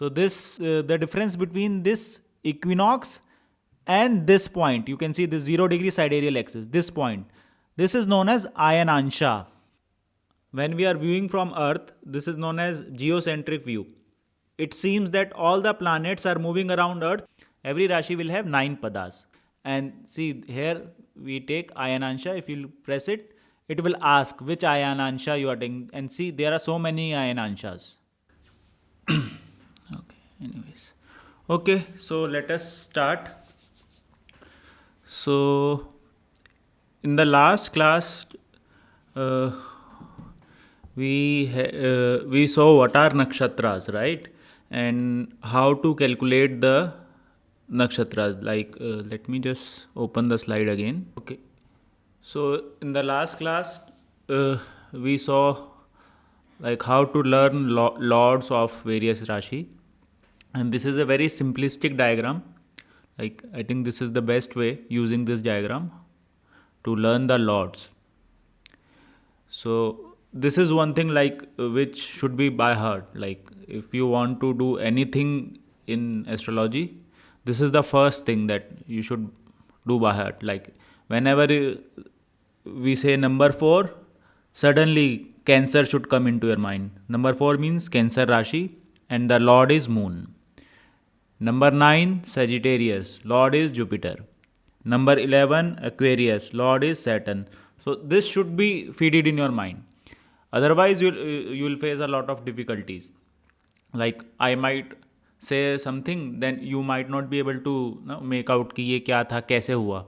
So this the difference between this equinox and this point, you can see the 0 degree sidereal axis, this point, this is known as Ayanamsa. When we are viewing from Earth, this is known as geocentric view. It seems that all the planets are moving around Earth. Every Rashi will have 9 padas. And see here we take Ayanamsa. If you press it, it will ask which Ayanamsa you are taking. And see, there are so many Ayanamsas. Okay, anyways. Okay, so let us start. So, in the last class, uh, we saw what are nakshatras, right? And how to calculate the nakshatras. Like, let me just open the slide again. Okay. So, in the last class, we saw like how to learn lords of various Rashi, and this is a very simplistic diagram. Like, I think this is the best way using this diagram to learn the lords. So this is one thing like which should be by heart. Like, if you want to do anything in astrology, this is the first thing that you should do by heart. Like, whenever we say number 4, suddenly Cancer should come into your mind. Number 4 means Cancer Rashi, and the Lord is Moon. Number 9, Sagittarius, Lord is Jupiter. Number 11, Aquarius, Lord is Saturn. So this should be feeded in your mind. Otherwise, you'll face a lot of difficulties. Like, I might say something, then you might not be able to make out कि ये क्या था, कैसे हुआ.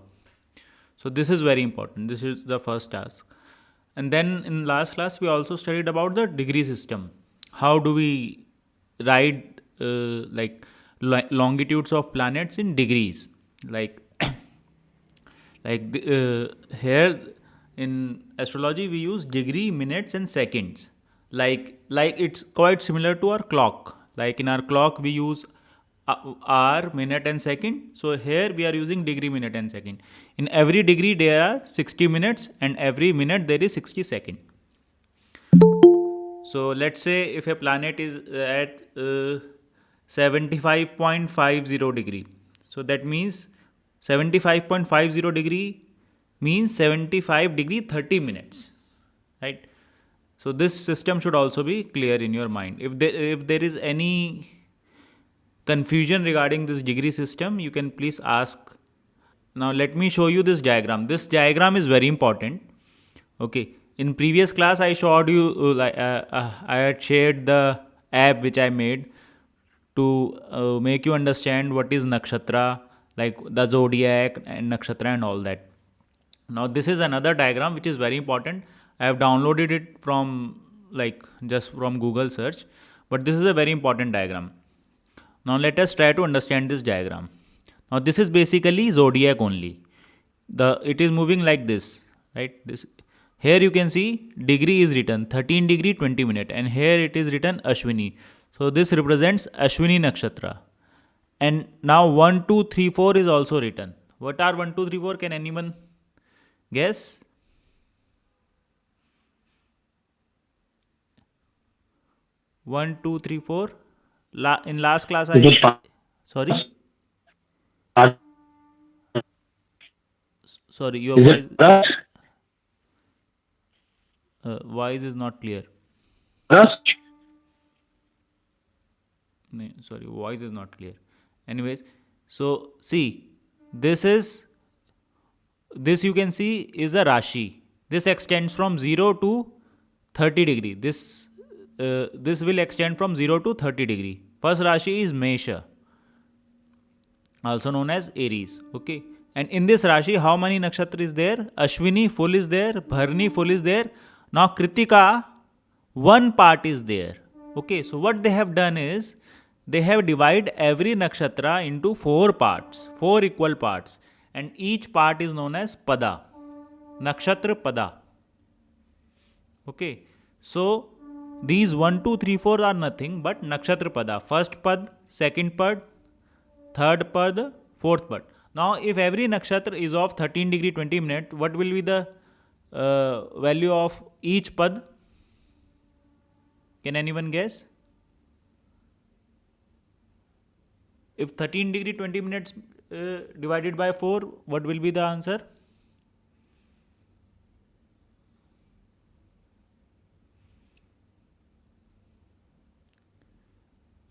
So this is very important. This is the first task. And then in last class, we also studied about the degree system. How do we write like longitudes of planets in degrees? Like, here in astrology, we use degree, minutes, and seconds. Like it's quite similar to our clock. Like, in our clock, we use hour, minute, and second. So here we are using degree, minute, and second. In every degree there are 60 minutes, and every minute there is 60 seconds. So let's say if a planet is at 75.50 degree, so that means 75.50 degree means 75 degree 30 minutes, right? So this system should also be clear in your mind. If there is any confusion regarding this degree system, you can please ask. Now let me show you this diagram. This diagram is very important. Okay, in previous class I showed you I had shared the app which I made to make you understand what is nakshatra, like the zodiac and nakshatra and all that. Now this is another diagram which is very important. I have downloaded it from just from Google search, but this is a very important diagram. Now let us try to understand this diagram. Now this is basically zodiac only. It is moving like this, right? This here you can see degree is written 13 degree 20 minute, and here it is written Ashwini. So this represents Ashwini Nakshatra. And now 1, 2, 3, 4 is also written. What are 1, 2, 3, 4? Can anyone guess? 1, 2, 3, 4. In last class sorry, your voice is not clear. No, sorry, voice is not clear. Anyways, so see, this you can see is a Rashi. This extends from 0 to 30 degree. This will extend from 0 to 30 degree. First Rashi is Mesha, also known as Aries. Okay, and in this Rashi, how many nakshatra is there? Ashwini full is there, Bharani full is there. Now Kritika, one part is there. Okay, so what they have done is they have divided every nakshatra into 4 parts, 4 equal parts, and each part is known as pada, nakshatra pada. Okay, so these 1, 2, 3, 4 are nothing but nakshatra pada. First pad, second pad, third pad, fourth pad. Now if every nakshatra is of 13 degree 20 minute, what will be the value of each pad? Can anyone guess? If 13 degree 20 minutes divided by 4, what will be the answer?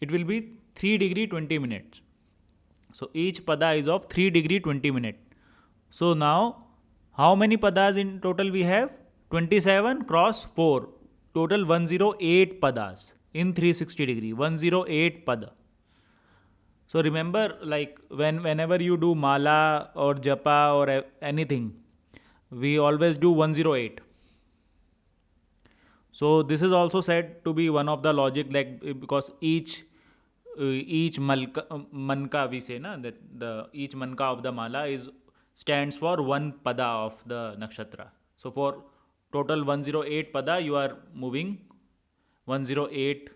It will be 3 degree 20 minutes. So each pada is of 3 degree 20 minute. So now how many padas in total we have? 27 cross 4. Total 108 padas in 360 degree. 108 pada. So remember, like whenever you do mala or japa or anything, we always do 108. So this is also said to be one of the logic, like because each manka we say na, that the each manka of the mala is stands for one pada of the nakshatra. So for total 108 pada, you are moving 108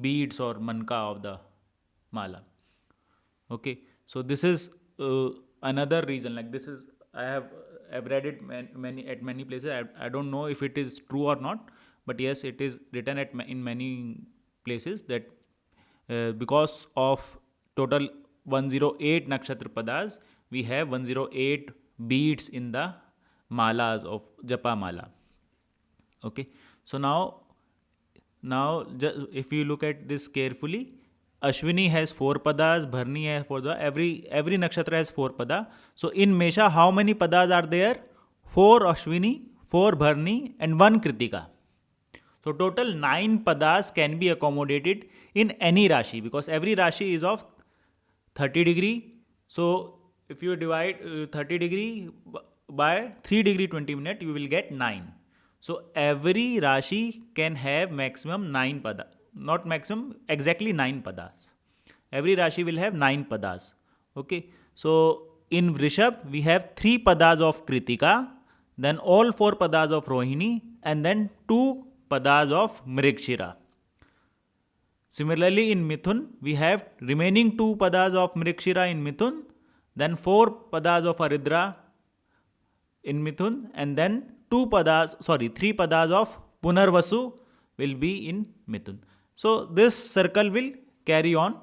beads or manka of the mala. Okay, so this is another reason. Like this is I've read it many places. I don't know if it is true or not, but yes, it is written in many places that because of total 108 nakshatra padas, we have 108 beads in the malas of japa mala. Okay, so now if you look at this carefully, Ashwini has 4 padas, Bharni has 4 padas, every nakshatra has 4 pada. So in Mesha, how many padas are there? 4 Ashwini, 4 Bharni and 1 Kritika. So total 9 padas can be accommodated in any Rashi, because every Rashi is of 30 degree. So if you divide 30 degree by 3 degree 20 minute, you will get 9. So every Rashi can have maximum 9 pada. Not maximum, exactly 9 padas. Every Rashi will have 9 padas. Okay. So in Vrishab, we have 3 padas of Kritika, then all 4 padas of Rohini, and then 2 padas of Mrigshira. Similarly, in Mithun, we have remaining 2 padas of Mrigshira in Mithun, then 4 padas of Aridra in Mithun, and then 3 padas of Punarvasu will be in Mithun. So this circle will carry on,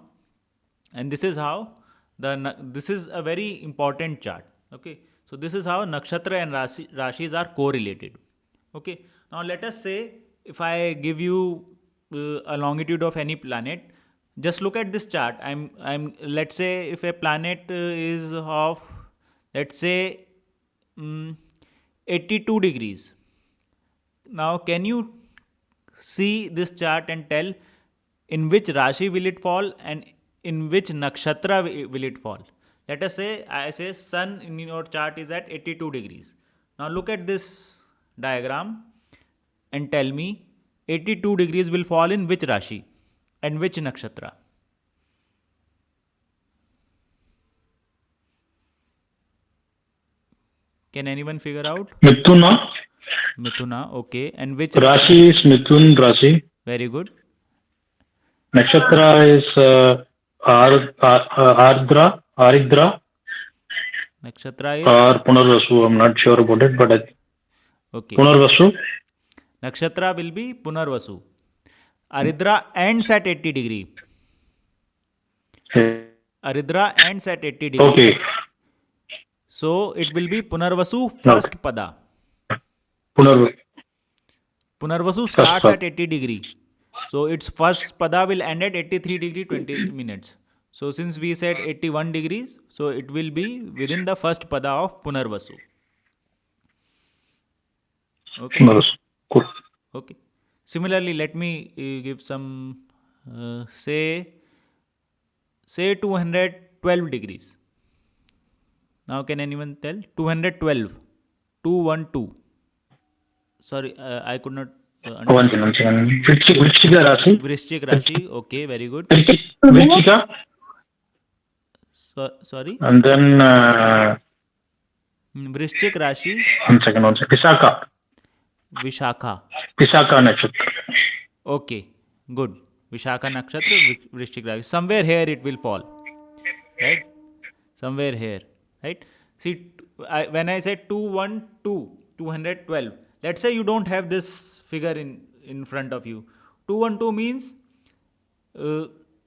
and this is how this is a very important chart. Okay, so this is how nakshatra and rashis are correlated. Okay, now let us say if I give you a longitude of any planet, just look at this chart. Let's say if a planet is of, let's say 82 degrees. Now can you see this chart and tell in which Rashi will it fall and in which nakshatra will it fall? Let us say I say sun in your chart is at 82 degrees. Now look at this diagram and tell me 82 degrees will fall in which Rashi and which nakshatra? Can anyone figure out? Mithuna. Mithuna, okay. And which Rashi is Mithun Rashi. Very good. Nakshatra is Aridra. Nakshatra is or Punarvasu. I'm not sure about it, but okay. Punarvasu. Nakshatra will be Punarvasu. Aridra ends at 80 degree. Aridra ends at 80 degree. Okay. So it will be Punarvasu first pada. Punarvasu starts at 80 degree. So its first pada will end at 83 degree 20 minutes. So since we said 81 degrees, so it will be within the first pada of Punarvasu. Okay. Cool. Okay. Similarly, let me give some say 212 degrees. Now can anyone tell? 212. 212. Sorry, I could not understand. Vrishchika Rashi. Vrishchik Rashi. Okay, very good. Vrishchika. Sorry. And then Vrishchik Rashi. One second. Vishakha. Vishakha Nakshatra. Okay, good. Vishakha Nakshatra, Vrishchik Rashi. Somewhere here it will fall. Right? Somewhere here. Right? See, when I said 212, let's say you don't have this figure in front of you. 212 means,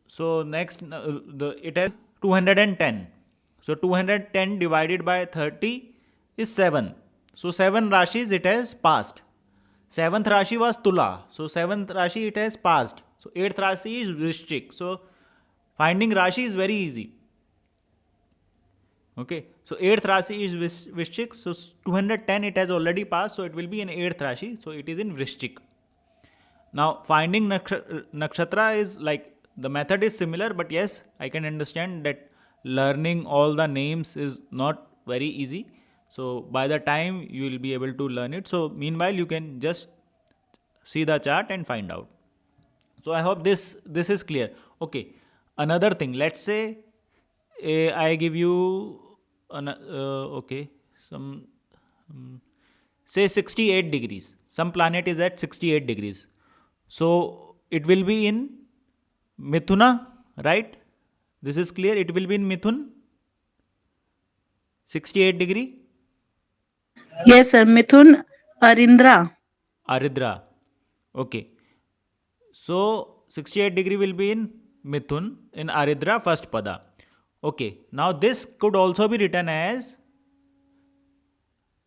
so next, it has 210. So 210 divided by 30 is 7. So 7 Rashis it has passed. 7th Rashi was Tula. So 7th Rashi it has passed. So 8th Rashi is Vrishchik. So finding Rashi is very easy. Okay. So 8th Rashi is Vrishchik. So 210 it has already passed. So it will be in 8th Rashi. So it is in Vrishchik. Now finding Nakshatra is like, the method is similar, but yes, I can understand that learning all the names is not very easy. So by the time you will be able to learn it. So meanwhile you can just see the chart and find out. So I hope this is clear. Okay. Another thing, let's say I give you okay, some say 68 degrees. Some planet is at 68 degrees. So it will be in Mithuna, right? This is clear. It will be in Mithun. 68 degree. Yes, sir. Mithun Arindra. Aridra. Okay. So 68 degree will be in Mithun, in Aridra first pada. Okay. Now this could also be written as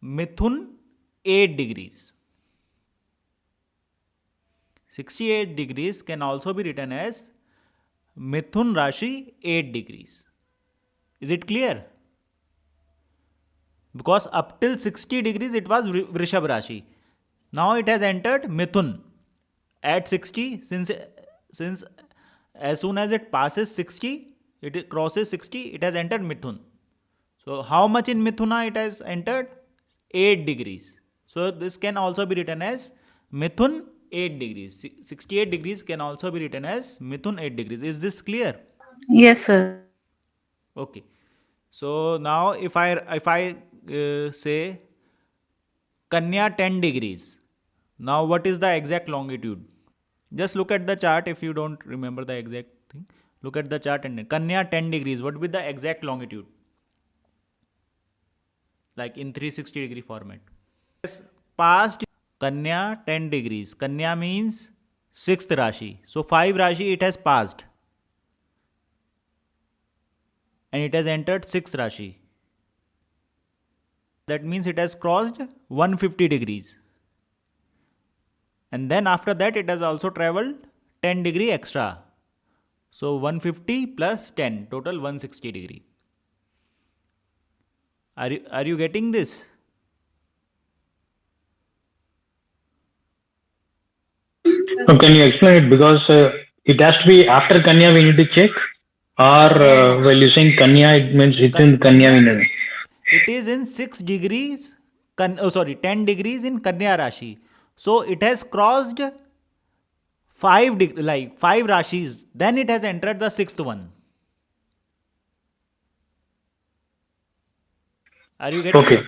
Mithun 8 degrees. 68 degrees can also be written as Mithun Rashi 8 degrees. Is it clear? Because up till 60 degrees it was Vrishab Rashi. Now it has entered Mithun at 60. Since as soon as it passes 60, it crosses 60, it has entered Mithun. So how much in Mithuna it has entered? 8 degrees. So this can also be written as Mithun 8 degrees. 68 degrees can also be written as Mithun 8 degrees. Is this clear? Yes, sir. Okay. So now if I say Kanya 10 degrees. Now what is the exact longitude? Just look at the chart if you don't remember the exact thing. Look at the chart and Kanya 10 degrees. What will be the exact longitude? Like in 360 degree format. Past Kanya 10 degrees. Kanya means 6th Rashi. So 5 Rashi it has passed. And it has entered 6th Rashi. That means it has crossed 150 degrees. And then after that it has also traveled 10 degree extra. So 150 plus 10, total 160 degree. Are you getting this? So can you explain it? Because it has to be after Kanya we need to check, or No. while using Kanya it means within Kanya we need. It is in 6 degrees, 10 degrees in Kanya Rashi. So it has crossed 5 Rashis. Then it has entered the 6th one. Are you getting Okay. it?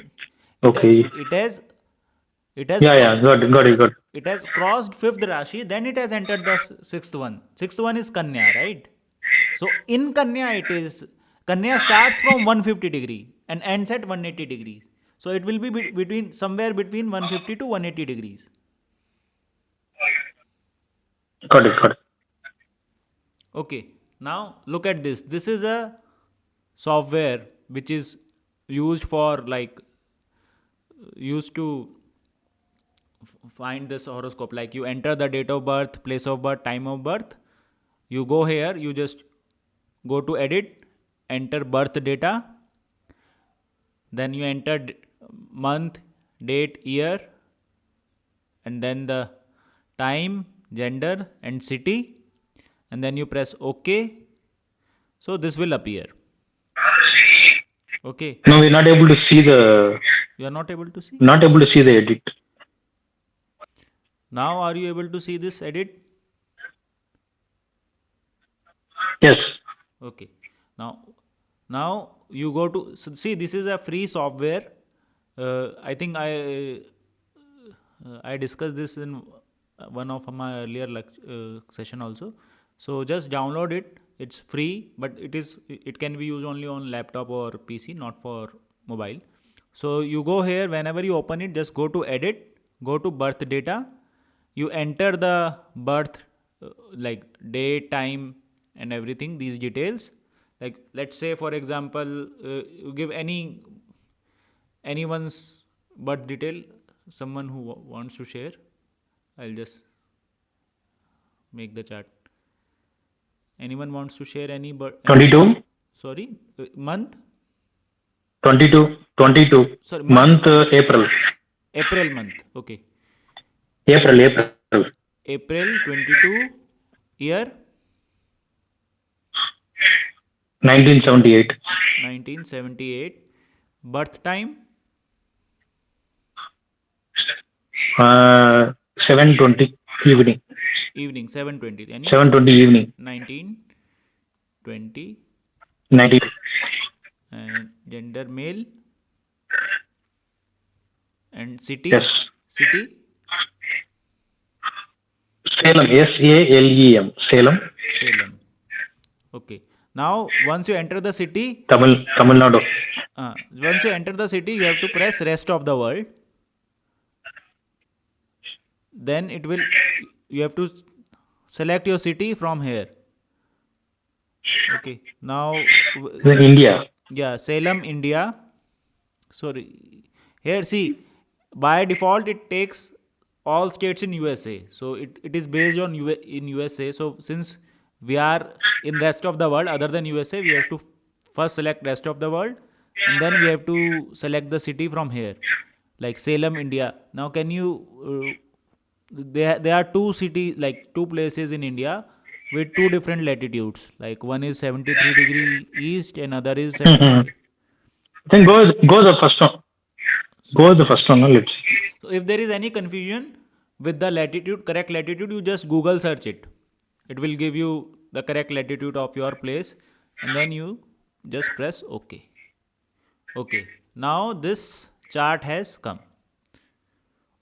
Okay. It has Yeah, got it. It has crossed 5th Rashi, then it has entered the 6th one. 6th one is Kanya, right? So in Kanya Kanya starts from 150 degree and ends at 180 degrees. So it will be somewhere between 150 to 180 degrees. Got it. Okay. Now look at this. This is a software which is used to find this horoscope. Like you enter the date of birth, place of birth, time of birth. You go here, you just go to edit, enter birth data, then you enter month, date, year, and then the time, gender and city, and then you press OK. So this will appear. Okay. No, we're not able to see the. You are not able to see? Not able to see the edit. Now are you able to see this edit? Yes. Okay. Now you go to see, this is a free software. I think I discussed this in one of my earlier session also. So just download it. It's free, but it can be used only on laptop or PC, not for mobile. So you go here, whenever you open it, just go to edit, go to birth data. You enter the birth like date, time and everything, these details. Like let's say for example, you give anyone's birth detail, someone who wants to share. I'll just make the chart. Anyone wants to share any 22, sorry, month? 22, 22. Sorry, Month April. April month. Okay. April. April 22, year 1978. 1978. Birth time 7:20 evening. evening 7:20. Any 7:20 evening. 1920. 90. And gender male. And city. Yes. City Salem. SALEM. Salem. Salem. Okay. Now once you enter the city, Tamil Nadu. once you enter the city, you have to press rest of the world. Then it will, you have to select your city from here. Okay. Now Then India. yeah, Salem, India. Sorry. Here see, by default it takes all states in USA. So it is based on in USA. So since we are in rest of the world other than USA, we have to first select rest of the world, and then we have to select the city from here, like Salem, India. Now can you there are two places in India with two different latitudes. Like one is 73-degree east and other is 70. Then go the first one. Go the first one. Let's see. So if there is any confusion with the correct latitude, you just Google search it. It will give you the correct latitude of your place, and then you just press OK. Okay. Now this chart has come.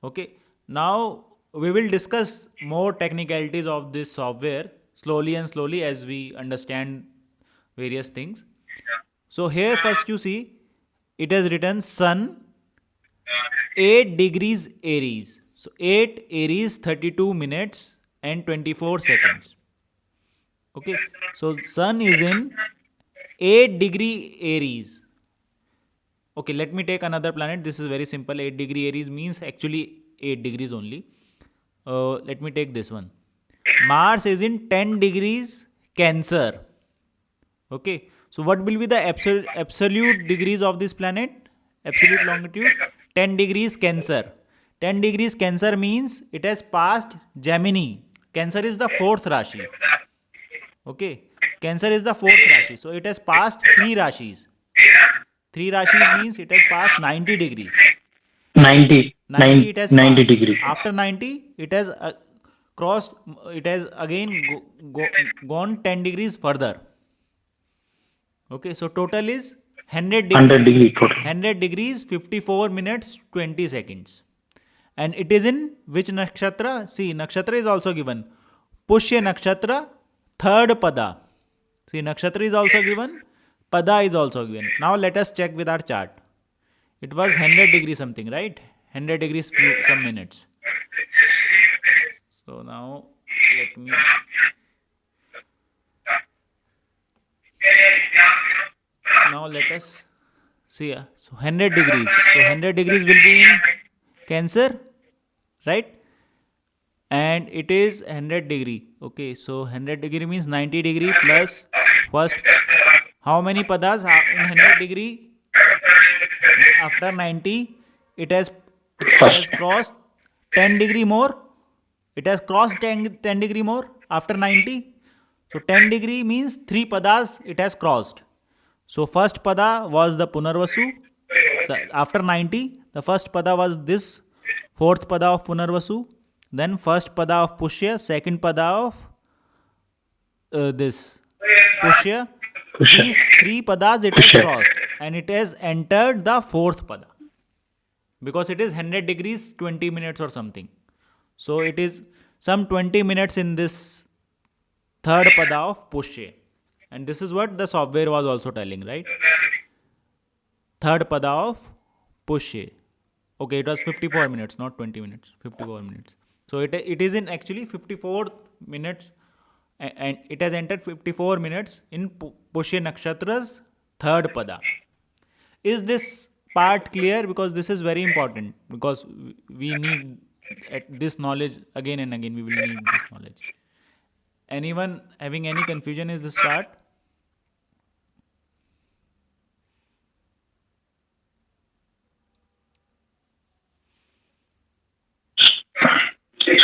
Okay. Now we will discuss more technicalities of this software slowly as we understand various things. So here first you see it has written Sun 8 degrees Aries. So 8 Aries 32 minutes and 24 seconds. Okay. So Sun is in 8 degree Aries. Okay, let me take another planet. This is very simple. 8 degree Aries means actually 8 degrees only. Let me take this one. Mars is in 10 degrees Cancer. Okay. So what will be the absolute degrees of this planet? Absolute longitude? 10 degrees Cancer. 10 degrees Cancer means it has passed Gemini. Cancer is the fourth Rashi. Okay. Cancer is the fourth Rashi. So it has passed 3 Rashis. 3 Rashis means it has passed 90 degrees. 90 it has 90 passed. degrees. After 90, it has crossed, it has again gone 10 degrees further. Okay, so total is 100 degrees. 100 degree total. 100 degrees, 54 minutes, 20 seconds. And it is in which nakshatra? See, nakshatra is also given. Pushya nakshatra, third pada. See, nakshatra is also given. Pada is also given. Now let us check with our chart. It was 100 degrees something, right? 100 degrees some minutes. So now let me. Now let us see. So 100 degrees. So 100 degrees will be in Cancer, right? And it is 100 degree. Okay, so 100 degree means 90 degree plus first. How many padas in 100 degree? After 90, it has crossed 10 degree more. It has crossed 10 degree more after 90. So 10 degree means 3 padas it has crossed. So first pada was the Punarvasu. So after 90, the first pada was this fourth pada of Punarvasu. Then first pada of Pushya, second pada of this Pushya. These 3 padas it has crossed and it has entered the fourth pada. Because it is 100 degrees 20 minutes or something. So it is some 20 minutes in this third pada of Pushya. And this is what the software was also telling, right? Third pada of Pushya. Okay, it was 54 minutes, not 20 minutes. 54 minutes. So it is in actually 54 minutes and it has entered 54 minutes in Pushya Nakshatra's third pada. Is this part clear? Because this is very important, because we need this knowledge again and again. We will need this knowledge. Anyone having any confusion is this part?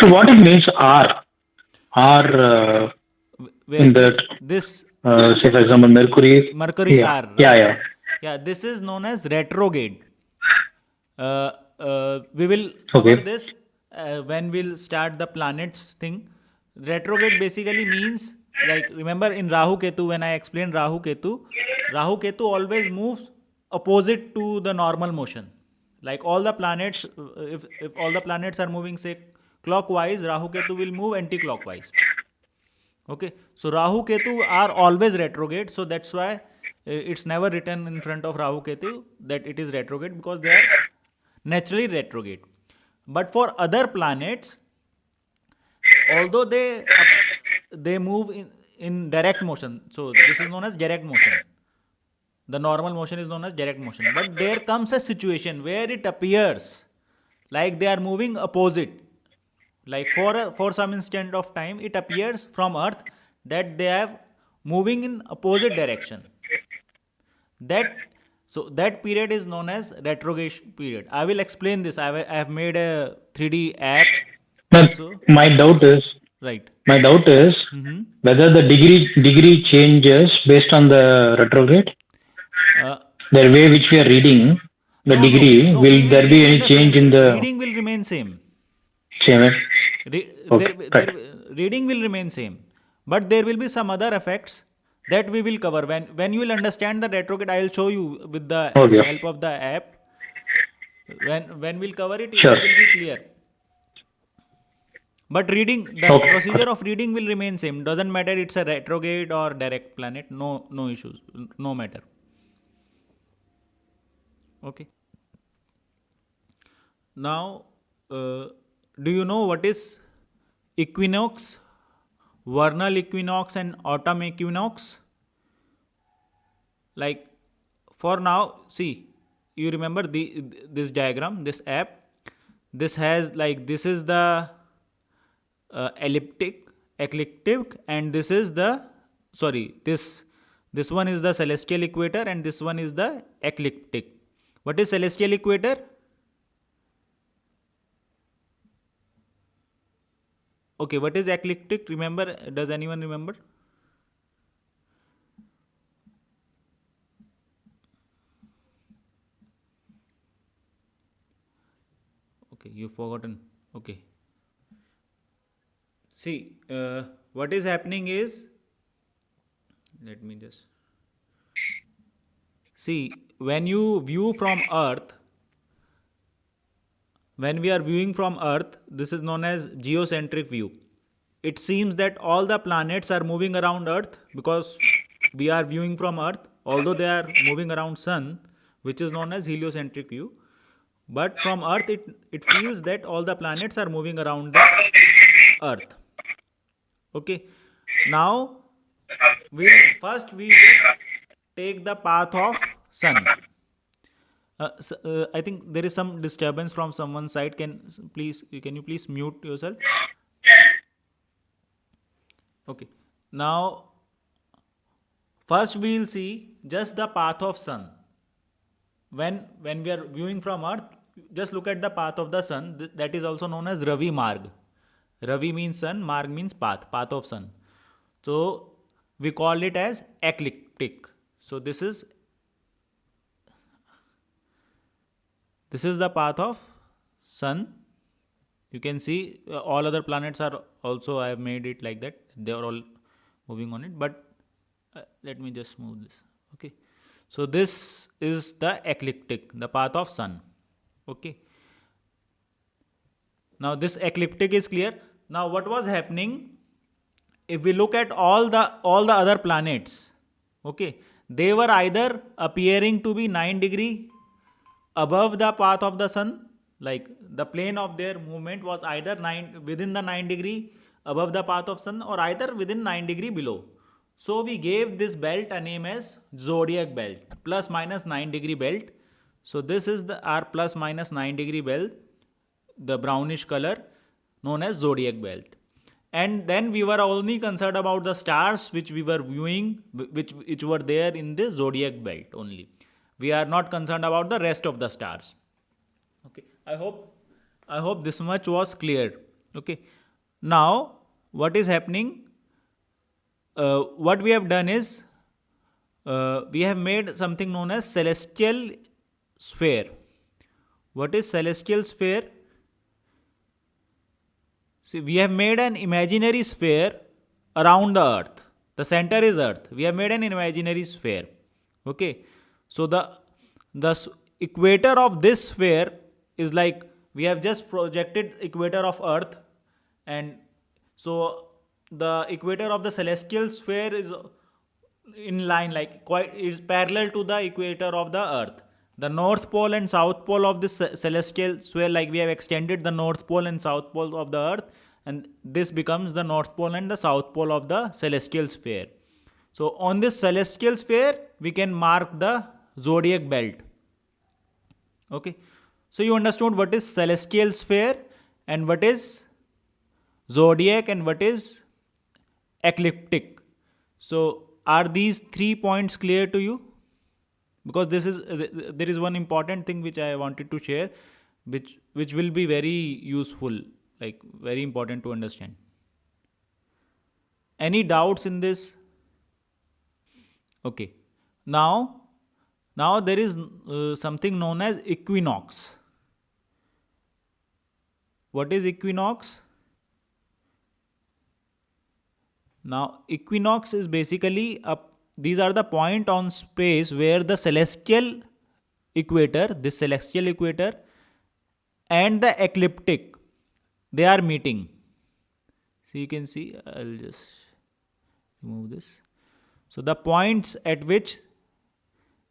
So what it means R Where in that, this say for example, Mercury. Mercury Yeah, R, right? yeah. Yeah, this is known as retrograde. We will cover Okay. this when we'll start the planets thing. Retrograde basically means, like, remember in Rahu Ketu, when I explained Rahu Ketu always moves opposite to the normal motion. Like all the planets, if all the planets are moving, say, clockwise, Rahu Ketu will move anti-clockwise. Okay, so Rahu Ketu are always retrograde, so that's why it's never written in front of Rahu Ketu that it is retrograde, because they are naturally retrograde. But for other planets, although they move in direct motion, so this is known as direct motion. The normal motion is known as direct motion. But there comes a situation where it appears like they are moving opposite. Like for some instant of time, it appears from Earth that they are moving in opposite direction. That period is known as retrogression period. I will explain this. I have made a 3D app But also. my doubt is Right. whether the degree changes based on the retrograde. Uh, The way which we are reading the no, degree, no. We will will there be read in any the change same in way. the Reading will remain same. same? There, reading will remain same, but there will be some other effects that we will cover when you will understand the retrograde. I will show you with the Okay. help of the app. When we'll cover it, Sure. it will be clear. But reading, the Okay. procedure of reading will remain same. Doesn't matter it's a retrograde or direct planet. No issues. No matter. Okay. Now, do you know what is equinox, vernal equinox, and autumn equinox? Like, for now, see, you remember this diagram, this app. This has, like, this is the ecliptic, and this is the, sorry, this one is the celestial equator, and this one is the ecliptic. What is celestial equator? Okay, what is ecliptic? Remember? Does anyone remember? Okay, you've forgotten. Okay. See, what is happening is, let me just see, when you view from Earth, when we are viewing from Earth, this is known as geocentric view. It seems that all the planets are moving around Earth because we are viewing from Earth, although they are moving around Sun, which is known as heliocentric view. But from Earth, it feels that all the planets are moving around the Earth. Okay. Now, we just take the path of Sun. I think there is some disturbance from someone's side. Can you please mute yourself? Okay. Now, first we will see just the path of Sun. When we are viewing from Earth, just look at the path of the Sun. That is also known as Ravi Marg. Ravi means sun, Marg means path of Sun. So we call it as ecliptic. So this is the path of Sun. You can see all other planets are also, I have made it like that. They are all moving on it. But let me just move this. Okay. So this is the ecliptic, the path of Sun. Okay. Now this ecliptic is clear. Now what was happening? If we look at all the other planets, okay, they were either appearing to be 9 degree above the path of the Sun, like the plane of their movement was either within the 9 degree above the path of sun or either within 9 degree below. So we gave this belt a name as zodiac belt, plus minus 9 degree belt. So this is the our plus minus 9 degree belt, the brownish color, known as zodiac belt. And then we were only concerned about the stars which we were viewing, which were there in the zodiac belt only. We are not concerned about the rest of the stars. Okay, I hope this much was clear. Okay, now what is happening? What we have done is we have made something known as celestial sphere. What is celestial sphere? See, we have made an imaginary sphere around the earth. The center is earth. We have made an imaginary sphere. Okay, so the equator of this sphere is like, we have just projected equator of earth, and so the equator of the celestial sphere is in line, like quite is parallel to the equator of the earth. The north pole and south pole of this celestial sphere, like we have extended the north pole and south pole of the earth, and this becomes the north pole and the south pole of the celestial sphere. So on this celestial sphere we can mark the zodiac belt. Okay, so you understood what is celestial sphere and what is zodiac and what is ecliptic. So are these 3 points clear to you? Because this is there is one important thing which I wanted to share, which will be very useful, like very important to understand. Any doubts in this? Okay, now there is something known as equinox. What is equinox? Now equinox is basically these are the point on space where the celestial equator, this celestial equator, and the ecliptic, they are meeting. So you can see, I'll just remove this. So the points at which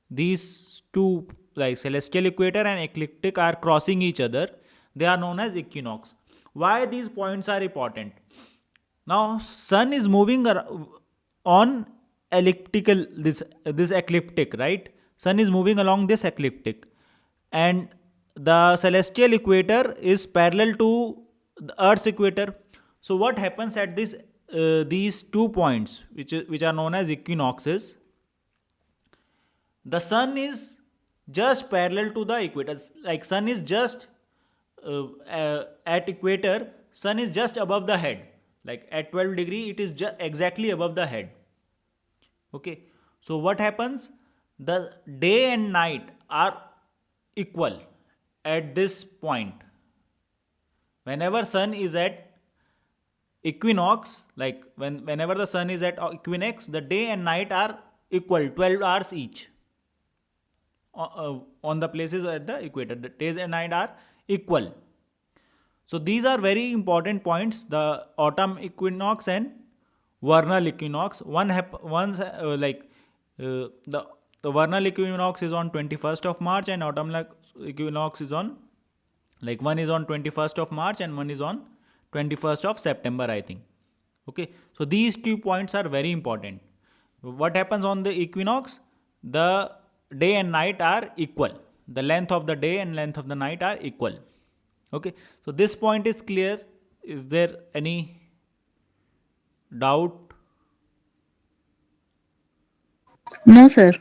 these two, like celestial equator and ecliptic, are crossing each other, they are known as equinox. Why these points are important? Now sun is moving on elliptical, this ecliptic, right? Sun is moving along this ecliptic, and the celestial equator is parallel to the earth's equator. So what happens at this these 2 points, which are known as equinoxes? The sun is just parallel to the equator, like sun is just at equator, sun is just above the head, like at 12 degree it is just exactly above the head. Okay, so what happens? The day and night are equal at this point. Whenever sun is at equinox, like whenever the sun is at equinox, the day and night are equal, 12 hours each. On the places at the equator, the days and night are equal. So these are very important points: the autumn equinox and vernal equinox. The vernal equinox is on 21st of March, and autumn equinox is on, like, one is on 21st of March and one is on 21st of September, I think. Okay, so these 2 points are very important. What happens on the equinox? The day and night are equal. The length of the day and length of the night are equal. Okay, so this point is clear. Is there any doubt? No, sir.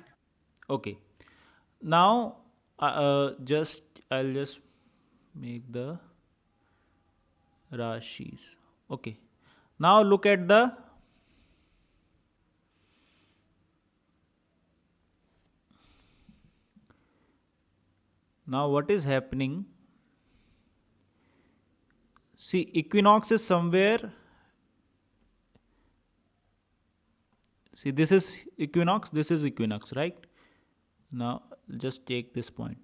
Okay, now I'll just make the Rashis. Okay, now look at the now what is happening. See, equinox is somewhere. See, this is equinox, this is equinox, right? Now just take this point.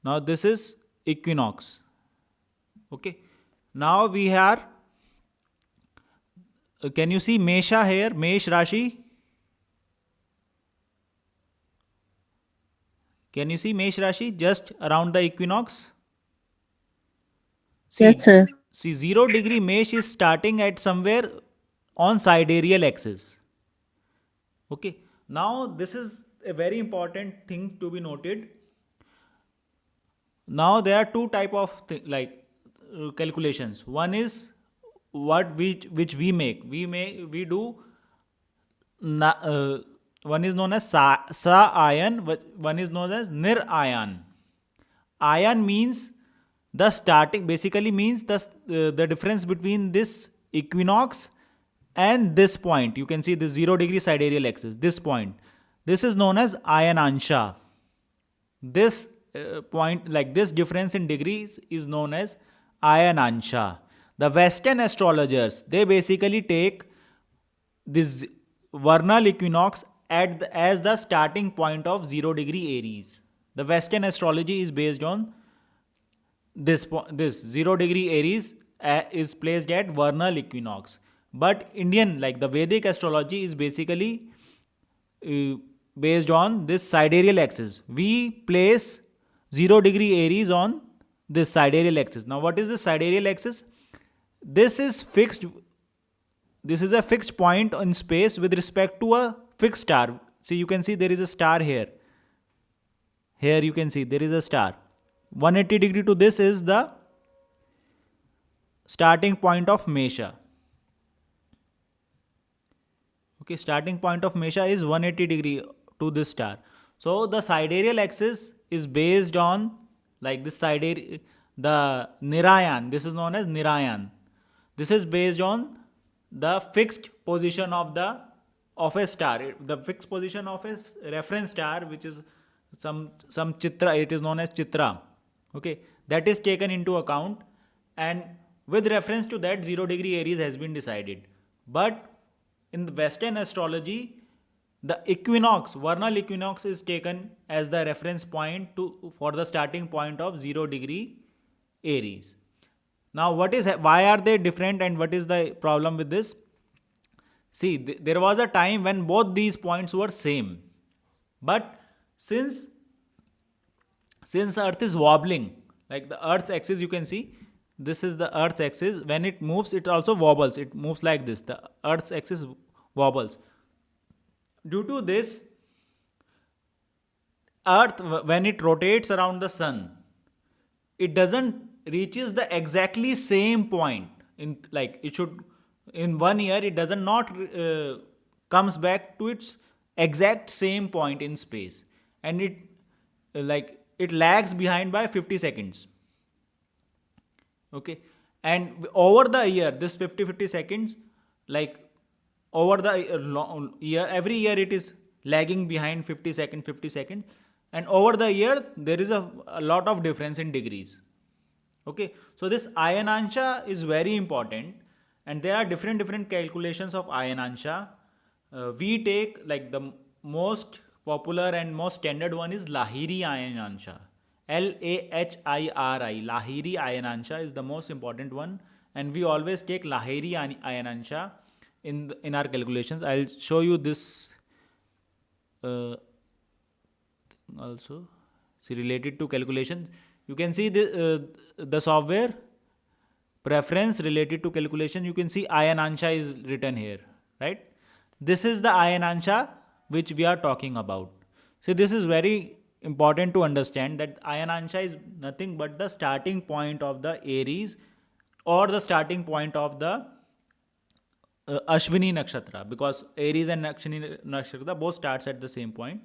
Now this is equinox. Okay, now we are can you see Mesha here, Mesh Rashi? Can you see Mesh Rashi just around the equinox? See, Yes, sir. see 0 degree mesh is starting at somewhere on sidereal axis. Okay, now this is a very important thing to be noted. Now there are two type of calculations. One is what which we make. We do one is known as sa ion, one is known as nir ion. Ion means the starting, basically means the difference between this equinox and this point. You can see the 0 degree sidereal axis, this point. This is known as Ayanansha. This point, like this difference in degrees, is known as Ayanansha. The Western astrologers, they basically take this vernal equinox as the starting point of 0 degree Aries. The Western astrology is based on this 0 degree Aries is placed at vernal equinox. But Indian, like the Vedic astrology, is basically based on this sidereal axis. We place 0 degree Aries on this sidereal axis. Now, what is the sidereal axis? This is fixed. This is a fixed point in space with respect to a fixed star. See, you can see there is a star here. Here you can see there is a star. 180 degree to this is the starting point of Mesha. Okay, starting point of Mesha is 180 degree to this star. So the sidereal axis is based on, like this sidereal, the Nirayan. This is known as Nirayan. This is based on the fixed position of a star. The fixed position of a reference star, which is some chitra. It is known as chitra. Okay, that is taken into account, and with reference to that, 0 degree Aries has been decided. But in the Western astrology, the equinox, vernal equinox, is taken as the reference point for the starting point of 0 degree Aries. Now, why are they different, and what is the problem with this? See, there was a time when both these points were same, but since Earth is wobbling, like the Earth's axis, you can see this is the Earth's axis. When it moves, it also wobbles. It moves like this. The Earth's axis wobbles. Due to this, Earth, when it rotates around the sun, it doesn't reaches the exactly same point. In 1 year, it doesn't not comes back to its exact same point in space, and it lags behind by 50 seconds. Okay, and over the year, this 50 seconds, like over the year, every year it is lagging behind 50 seconds, and over the year there is a lot of difference in degrees. Okay, so this Ayanansha is very important, and there are different calculations of Ayanansha. We take, like, the most popular and most standard one is Lahiri Ayanansha. Lahiri. Lahiri Ayanansha is the most important one, and we always take Lahiri Ayanansha in our calculations. I'll show you this also. See, related to calculation, you can see the software preference related to calculation. You can see Ayanansha is written here, right? This is the Ayanansha which we are talking about. So this is very important to understand, that Ayanansha is nothing but the starting point of the Aries, or the starting point of the Ashwini Nakshatra, because Aries and Ashwini Nakshatra both starts at the same point.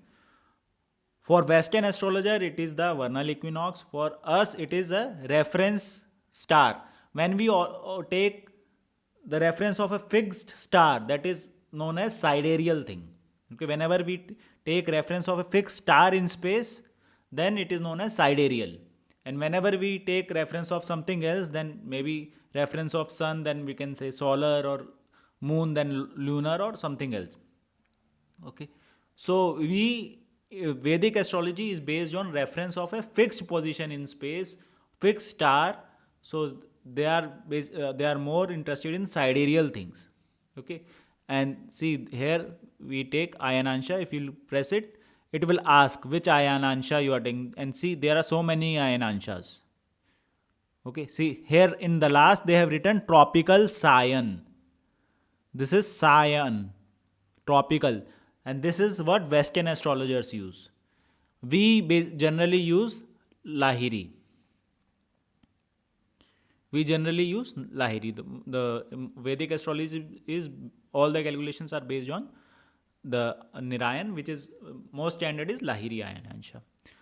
For Western astrologer, it is the vernal equinox. For us, it is a reference star. When we take the reference of a fixed star, that is known as sidereal thing. Okay, whenever we take reference of a fixed star in space, then it is known as sidereal. And whenever we take reference of something else, then maybe reference of sun, then we can say solar, or moon, then lunar, or something else. Okay, so Vedic astrology is based on reference of a fixed position in space, fixed star. So they are more interested in sidereal things. Okay, and see here we take Ayanansha. If you press it, it will ask which Ayanansha you are taking, and see there are so many Ayananshas. Okay, see here in the last they have written tropical cyan. This is cyan, tropical, and this is what Western astrologers use. We generally use Lahiri. We generally use Lahiri. The Vedic astrology is all the calculations are based on the Narayan, which is most standard is Lahiri Ayansha.